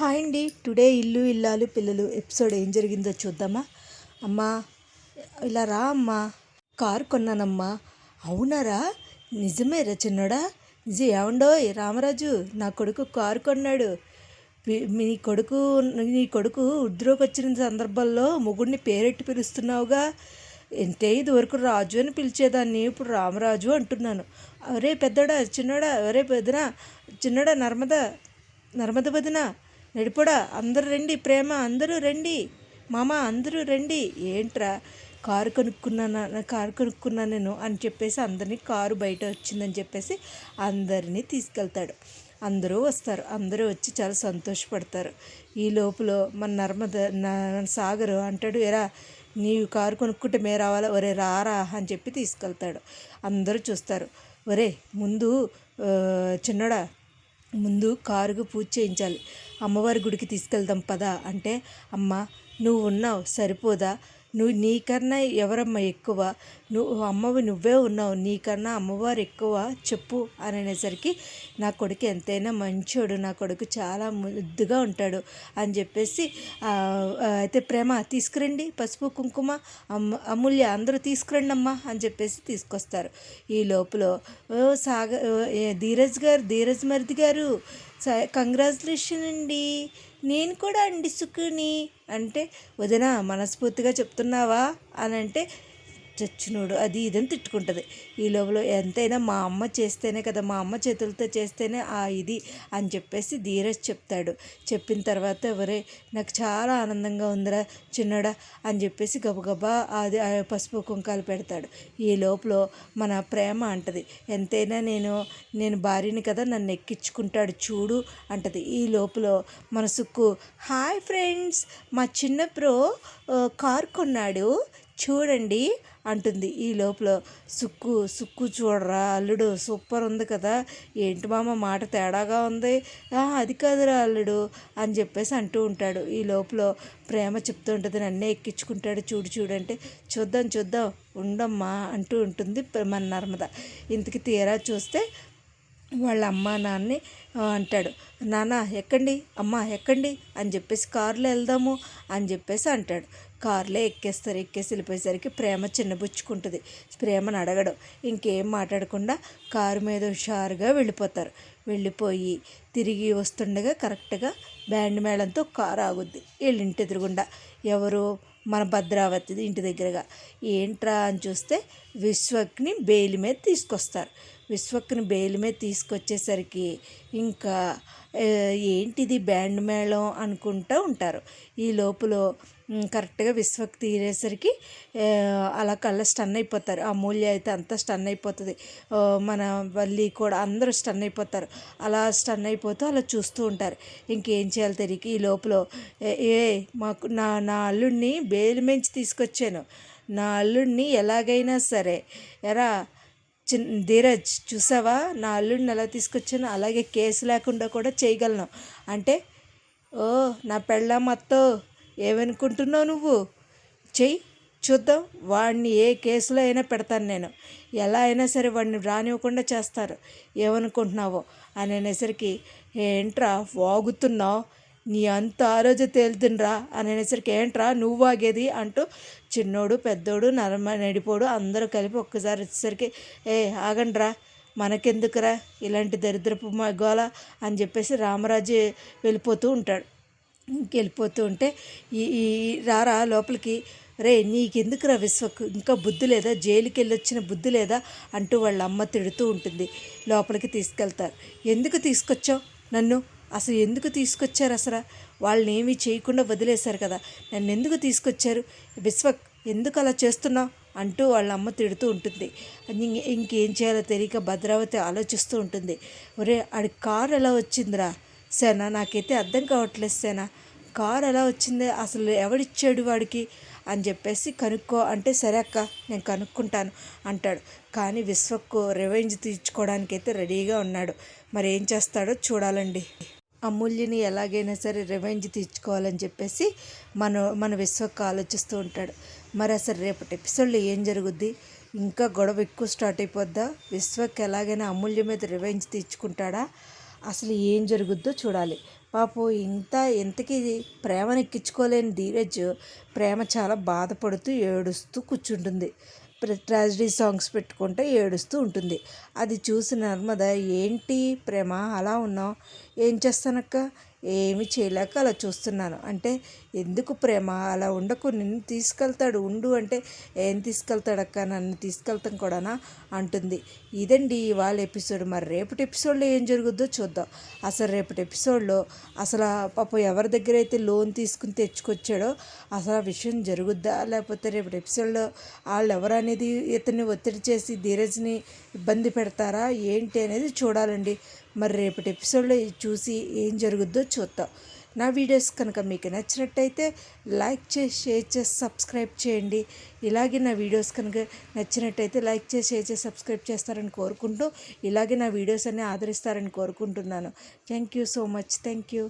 Hi అండి. Today ఇల్లు ఇల్లాలు పిల్లలు ఎపిసోడ్ ఏం జరిగిందో చూద్దామా? అమ్మా ఇలా రా అమ్మా, కారు కొన్నానమ్మా. అవునారా? నిజమేరా చిన్నోడా? ఏమండోయ్ రామరాజు, నా కొడుకు కారు కొన్నాడు. నీ కొడుకు ఉద్యోగం వచ్చిన సందర్భంలో మొగుడిని పేరెట్టి పిలుస్తున్నావుగా. అంటే ఇదివరకు రాజు అని పిలిచేదాన్ని, ఇప్పుడు రామరాజు అంటున్నాను. అరే పెద్దోడా చిన్నోడా, అరే పెద్దనా చిన్నోడా, నర్మద వదిన, నడిపోడా, అందరూ రండి, ప్రేమ అందరూ రండి, మామ అందరూ రండి. ఏంట్రా కారు కొనుక్కున్నాను నేను అని చెప్పేసి అందరినీ, కారు బయట వచ్చిందని చెప్పేసి అందరినీ తీసుకెళ్తాడు. అందరూ వస్తారు, అందరూ వచ్చి చాలా సంతోషపడతారు. ఈ లోపల మన సాగరు అంటాడు, ఎరా నీవు కారు కొనుక్కుంటే మే రావాలా, ఒరే రారా అని చెప్పి తీసుకెళ్తాడు. అందరూ చూస్తారు. ఒరే ముందు చిన్నోడా, ముందు కారుకు పూజ చేయించాలి, అమ్మవారి గుడికి తీసుకెళ్దాం పదా అంటే, అమ్మ నువ్వు ఉన్నావు సరిపోదా, నీకన్నా ఎవరమ్మా ఎక్కువ, అమ్మవి నువ్వే ఉన్నావు, నీకన్నా అమ్మవారు ఎక్కువ చెప్పు అని అనేసరికి, నా కొడుకు ఎంతైనా మంచోడు, నా కొడుకు చాలా ముద్దుగా ఉంటాడు అని చెప్పేసి, అయితే ప్రేమ తీసుకురండి, పసుపు కుంకుమ, అమూల్య అందరూ తీసుకురండి అమ్మా అని చెప్పేసి తీసుకొస్తారు. ఈ లోపల ధీరజ్ మరిది గారు కంగ్రాచులేషన్ అండి, నేను కూడా అండి సుఖుని అంటే, వదిన మనస్ఫూర్తిగా చెప్తున్నావా అని అంటే, చచ్చినోడు అది ఇదని తిట్టుకుంటుంది. ఈ లోపల ఎంతైనా మా అమ్మ చేస్తేనే కదా, మా అమ్మ చేతులతో చేస్తేనే ఇది అని చెప్పేసి ధీరజ్ చెప్తాడు. చెప్పిన తర్వాత ఎవరే నాకు చాలా ఆనందంగా ఉందిరా చిన్నడా అని చెప్పేసి గబగబా అది పసుపు కుంకాలు పెడతాడు. ఈ లోపల మన ప్రేమ అంటది, ఎంతైనా నేను భార్యని కదా, నన్ను ఎక్కించుకుంటాడు చూడు అంటది. ఈ లోపల మన సుక్కు, హాయ్ ఫ్రెండ్స్, మా చిన్న బ్రో కార్ కొన్నాడు చూడండి అంటుంది. ఈ లోపల సుక్కు చూడరా అల్లుడు సూపర్ ఉంది కదా, ఏంటి మామ మాట తేడాగా ఉంది, అది కాదురా అల్లుడు అని చెప్పేసి అంటూ ఉంటాడు. ఈ లోపల ప్రేమ చెప్తూ ఉంటుంది, నన్నే ఎక్కించుకుంటాడు చూడంటే, చూద్దాం ఉండమ్మా అంటూ ఉంటుంది మన నర్మద. ఇంతకి తీరా చూస్తే వాళ్ళ అమ్మ నాన్నని అంటాడు, నాన్న ఎక్కండి, అమ్మ ఎక్కండి అని చెప్పేసి, కారులో వెళ్దాము అని చెప్పేసి అంటాడు. కారులో ఎక్కేసి వెళ్ళిపోయేసరికి ప్రేమ చిన్నబుచ్చుకుంటుంది. ప్రేమను అడగడం, ఇంకేం మాట్లాడకుండా కారు మీద హుషారుగా వెళ్ళిపోతారు. వెళ్ళిపోయి తిరిగి వస్తుండగా కరెక్ట్గా బ్యాండ్ మేళంతో కారు ఆగుద్ది వీళ్ళింటి ఎదురుగుండా. ఎవరు? మన భద్రావతి ఇంటి దగ్గరగా. ఏంట్రా అని చూస్తే విశ్వక్ని బెయిల్ మీద తీసుకొస్తారు. విశ్వక్ని బెయిల్ మీద తీసుకొచ్చేసరికి ఇంకా ఏంటిది బ్యాండ్ మేళం అనుకుంటూ ఉంటారు. ఈ లోపల కరెక్ట్గా విశ్వక్ తీరేసరికి అలా కళ్ళ స్టన్ అయిపోతారు. అమూల్య అయితే అంతా స్టన్ అయిపోతుంది, మన వల్లి కూడా అందరూ స్టన్ అయిపోతారు. అలా స్టన్ అయిపోతూ అలా చూస్తూ ఉంటారు. ఇంకేం చేయాలో తెలియక ఈ లోపల మాకు నా అల్లుడిని బెయిల్ మించి తీసుకొచ్చాను, నా అల్లుడిని ఎలాగైనా సరే ధీరజ్ చూసావా నా అల్లుడిని ఎలా తీసుకొచ్చాను, అలాగే కేసు లేకుండా కూడా చేయగలను అంటే, ఓ నా పెళ్ళాం అత్తో ఏమనుకుంటున్నావు నువ్వు, చెయ్యి చూద్దాం, వాడిని ఏ కేసులో అయినా పెడతాను నేను, ఎలా అయినా సరే వాడిని రానివ్వకుండా చేస్తారు, ఏమనుకుంటున్నావో అని అనేసరికి, ఏంట్రా వాగుతున్నావు, నీ అంత ఆ రోజు తేలుతుండ్రా అని అనేసరికి, ఏంట్రా నువ్వు వాగేది అంటూ చిన్నోడు పెద్దోడు నడిపోడు అందరూ కలిపి ఒక్కసారి వచ్చేసరికి, ఆగండ్రా మనకెందుకురా ఇలాంటి దరిద్రపు గోల అని చెప్పేసి రామరాజు వెళ్ళిపోతూ ఉంటాడు. వెళ్ళిపోతూ ఉంటే ఈ రారా లోపలికి, రే నీకెందుకురా విశ్వకు ఇంకా బుద్ధి లేదా, జైలుకి వెళ్ళొచ్చిన బుద్ధి లేదా అంటూ వాళ్ళ అమ్మ తిడుతూ ఉంటుంది. లోపలికి తీసుకెళ్తారు. ఎందుకు తీసుకొచ్చావు నన్ను, అసలు ఎందుకు తీసుకొచ్చారు, అసలు వాళ్ళని ఏమీ చేయకుండా వదిలేశారు కదా, నన్ను ఎందుకు తీసుకొచ్చారు, విశ్వక్ ఎందుకు అలా చేస్తున్నావు అంటూ వాళ్ళ అమ్మ తిడుతూ ఉంటుంది. ఇంకేం చేయాలో తెలియక భద్రావతి ఆలోచిస్తూ ఉంటుంది. ఒరే ఆడి కారు ఎలా వచ్చిందిరా సేనా, నాకైతే అర్థం కావట్లేదు సేనా, కారు ఎలా వచ్చింది, అసలు ఎవడిచ్చాడు వాడికి అని చెప్పేసి కనుక్కో అంటే, సరే అక్క నేను కనుక్కుంటాను అంటాడు. కానీ విశ్వకు రివెంజ్ తీర్చుకోవడానికైతే రెడీగా ఉన్నాడు. మరి ఏం చేస్తాడో చూడాలండి. అమూల్యని ఎలాగైనా సరే రివెంజ్ తీర్చుకోవాలని చెప్పేసి మన విశ్వక్ ఆలోచిస్తూ ఉంటాడు. మరి అసలు రేపటి ఎపిసోడ్లో ఏం జరుగుద్ది, ఇంకా గొడవ ఎక్కువ స్టార్ట్ అయిపోద్దా, విశ్వక్ ఎలాగైనా అమూల్య మీద రివెంజ్ తీర్చుకుంటాడా, అసలు ఏం జరుగుద్దో చూడాలి. పాపం ఇంతకీ ప్రేమను ఎక్కించుకోలేని ధీరజ్ ప్రేమ చాలా బాధపడుతూ ఏడుస్తూ కూర్చుంటుంది. ట్రాజడీ సాంగ్స్ పెట్టుకుంటే ఏడుస్తూ ఉంటుంది. అది చూసి నర్మద, ఏంటి ప్రేమ అలా ఉన్నావు, ఏం చేస్తానక్క, ఏమి చేయలేక అలా చూస్తున్నాను అంటే, ఎందుకు ప్రేమ అలా ఉండకు, నిన్ను తీసుకెళ్తాడు ఉండు అంటే, ఏం తీసుకెళ్తాడక్క, నన్ను తీసుకెళ్తాం కూడానా అంటుంది. ఇదండి ఇవాళ ఎపిసోడ్. మరి రేపటి ఎపిసోడ్లో ఏం జరుగుద్దో చూద్దాం. అసలు రేపటి ఎపిసోడ్లో అసలు పాపం ఎవరి దగ్గర అయితే లోన్ తీసుకుని తెచ్చుకొచ్చాడో అసలు ఆ విషయం జరుగుద్దా, లేకపోతే రేపటి ఎపిసోడ్లో వాళ్ళు ఎవరు అనేది ఇతన్ని ఒత్తిడి చేసి ధీరజ్ని ఇబ్బంది పెడతారా ఏంటి అనేది చూడాలండి. మరి రేపటి ఎపిసోడ్లో చూసి ఏం జరుగుద్దో చూద్దాం. నా వీడియోస్ కనుక మీకు నచ్చినట్టయితే లైక్ చేసి, షేర్ చేసి, సబ్స్క్రైబ్ చేయండి. ఇలాగే నా వీడియోస్ కనుక నచ్చినట్టయితే లైక్ చేసి, షేర్ చేసి, సబ్స్క్రైబ్ చేస్తారని కోరుకుంటూ, ఇలాగే నా వీడియోస్ అన్నీ ఆదరిస్తారని కోరుకుంటున్నాను. Thank you so much. Thank you.